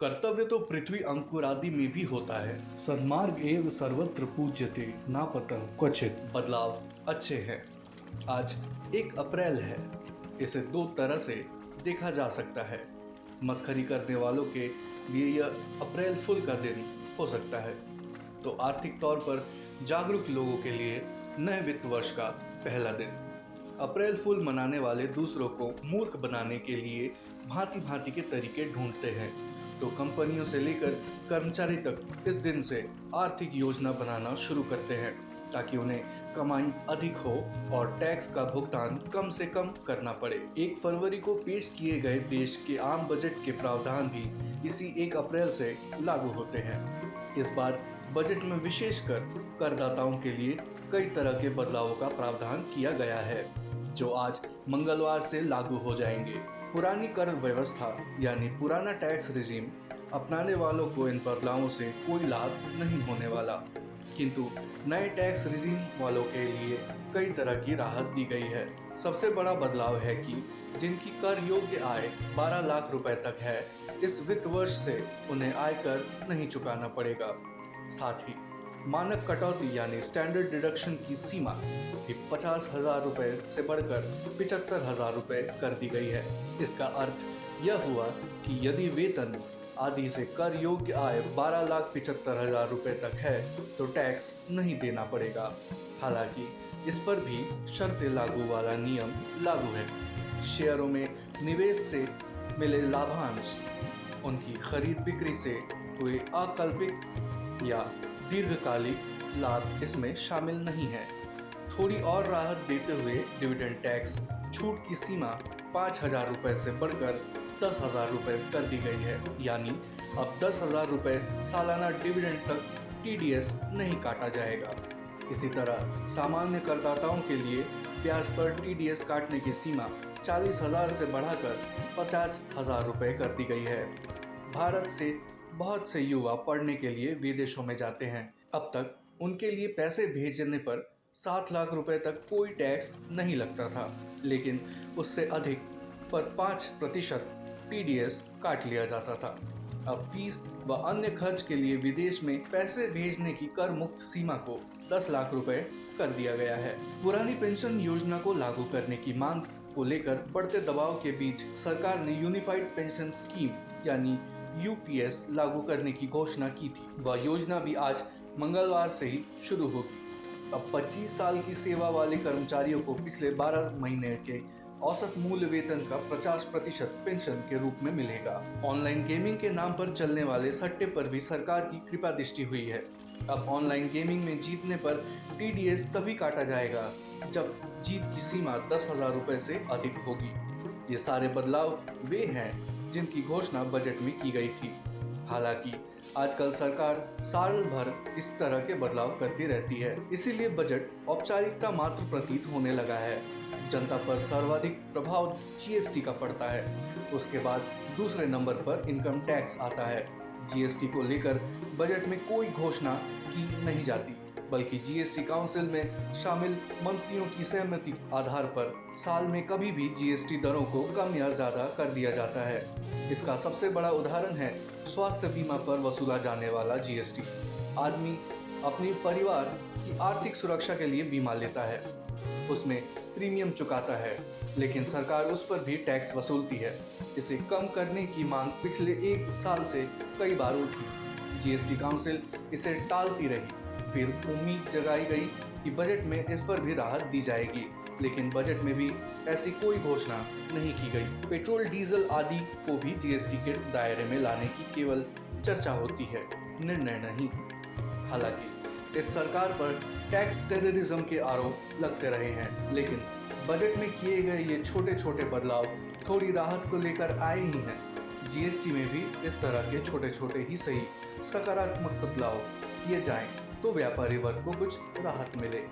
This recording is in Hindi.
कर्तव्य तो पृथ्वी अंकुरादि में भी होता है। सन्मार्ग एव सर्वत्र पूज्यते ना पतन क्वचित। बदलाव अच्छे हैं। आज 1 अप्रैल है। इसे दो तरह से देखा जा सकता है। मस्खरी करने वालों के लिए यह अप्रैल फुल का दिन हो सकता है, तो आर्थिक तौर पर जागरूक लोगों के लिए नए वित्त वर्ष का पहला दिन। अप्रैल फुल मनाने वाले दूसरों को मूर्ख बनाने के लिए भांति भांति के तरीके ढूंढते हैं, तो कंपनियों से लेकर कर्मचारी तक इस दिन से आर्थिक योजना बनाना शुरू करते हैं ताकि उन्हें कमाई अधिक हो और टैक्स का भुगतान कम से कम करना पड़े। 1 फरवरी को पेश किए गए देश के आम बजट के प्रावधान भी इसी 1 अप्रैल से लागू होते हैं। इस बार बजट में विशेषकर करदाताओं के लिए कई तरह के बदलावों का प्रावधान किया गया है, जो आज मंगलवार से लागू हो जाएंगे। पुरानी कर व्यवस्था यानी पुराना टैक्स रिजीम अपनाने वालों को इन बदलावों से कोई लाभ नहीं होने वाला, किंतु नए टैक्स रिजीम वालों के लिए कई तरह की राहत दी गई है। सबसे बड़ा बदलाव है कि जिनकी कर योग्य आय 12 लाख रुपए तक है, इस वित्त वर्ष से उन्हें आयकर नहीं चुकाना पड़ेगा। साथ ही मानक कटौती यानी स्टैंडर्ड डिडक्शन की सीमा भी 50,000 रुपए से बढ़कर 75,000 रुपए कर दी गई है। इसका अर्थ यह हुआ कि यदि वेतन आदि से कर योग्य आय 12,75,000 रुपए तक है तो टैक्स नहीं देना पड़ेगा। हालांकि इस पर भी शर्तें लागू वाला नियम लागू है। शेयरों में निवेश से मिले लाभांश, उनकी खरीद बिक्री से हुए अकल्पित या दीर्घकालिक लाभ इसमें शामिल नहीं है। थोड़ी और राहत देते हुए डिविडेंड टैक्स छूट की सीमा 5,000 रुपए से बढ़कर 10,000 रुपए कर दी गई है, यानी अब 10,000 रुपए सालाना डिविडेंड तक टीडीएस नहीं काटा जाएगा। इसी तरह सामान्य करदाताओं के लिए ब्याज पर टीडीएस काटने की सीमा 40,000 से बढ़ाकर 50,000 रुपए कर दी गई है। भारत से बहुत से युवा पढ़ने के लिए विदेशों में जाते हैं। अब तक उनके लिए पैसे भेजने पर 7 लाख रुपए तक कोई टैक्स नहीं लगता था, लेकिन उससे अधिक पर 5% टीडीएस काट लिया जाता था। अब फीस व अन्य खर्च के लिए विदेश में पैसे भेजने की कर मुक्त सीमा को 10 लाख रुपए कर दिया गया है। पुरानी पेंशन योजना को लागू करने की मांग को लेकर बढ़ते दबाव के बीच सरकार ने यूनिफाइड पेंशन स्कीम यानी यूपीएस लागू करने की घोषणा की थी। वह योजना भी आज मंगलवार से ही शुरू होगी। अब 25 साल की सेवा वाले कर्मचारियों को पिछले 12 महीने के औसत मूल्य वेतन का 50% पेंशन के रूप में मिलेगा। ऑनलाइन गेमिंग के नाम पर चलने वाले सट्टे पर भी सरकार की कृपा दृष्टि हुई है। अब ऑनलाइन गेमिंग में जीतने पर टीडीएस तभी काटा जाएगा जब जीत की सीमा 10,000 रुपए से अधिक होगी। ये सारे बदलाव वे हैं जिनकी घोषणा बजट में की गई थी। हालांकि आजकल सरकार साल भर इस तरह के बदलाव करती रहती है, इसीलिए बजट औपचारिकता मात्र प्रतीत होने लगा है। जनता पर सर्वाधिक प्रभाव जीएसटी का पड़ता है। उसके बाद दूसरे नंबर पर इनकम टैक्स आता है। जीएसटी को लेकर बजट में कोई घोषणा की नहीं जाती, बल्कि जीएसटी काउंसिल में शामिल मंत्रियों की सहमति के आधार पर साल में कभी भी जीएसटी दरों को कम या ज्यादा कर दिया जाता है। इसका सबसे बड़ा उदाहरण है स्वास्थ्य बीमा पर वसूला जाने वाला जीएसटी। आदमी अपनी परिवार की आर्थिक सुरक्षा के लिए बीमा लेता है, उसमें प्रीमियम चुकाता है, लेकिन सरकार उस पर भी टैक्स वसूलती है। इसे कम करने की मांग पिछले 1 साल से कई बार उठी। जीएसटी काउंसिल इसे टालती रही। फिर उम्मीद जगाई गई कि बजट में इस पर भी राहत दी जाएगी, लेकिन बजट में भी ऐसी कोई घोषणा नहीं की गई। पेट्रोल डीजल आदि को भी जीएसटी के दायरे में लाने की केवल चर्चा होती है, निर्णय नहीं। हालांकि इस सरकार पर टैक्स टेररिज्म के आरोप लगते रहे हैं, लेकिन बजट में किए गए ये छोटे छोटे बदलाव थोड़ी राहत तो लेकर आए ही हैं। जीएसटी में भी इस तरह के छोटे छोटे ही सही सकारात्मक बदलाव किए जाएं तो व्यापारी वर्ग को कुछ राहत मिले।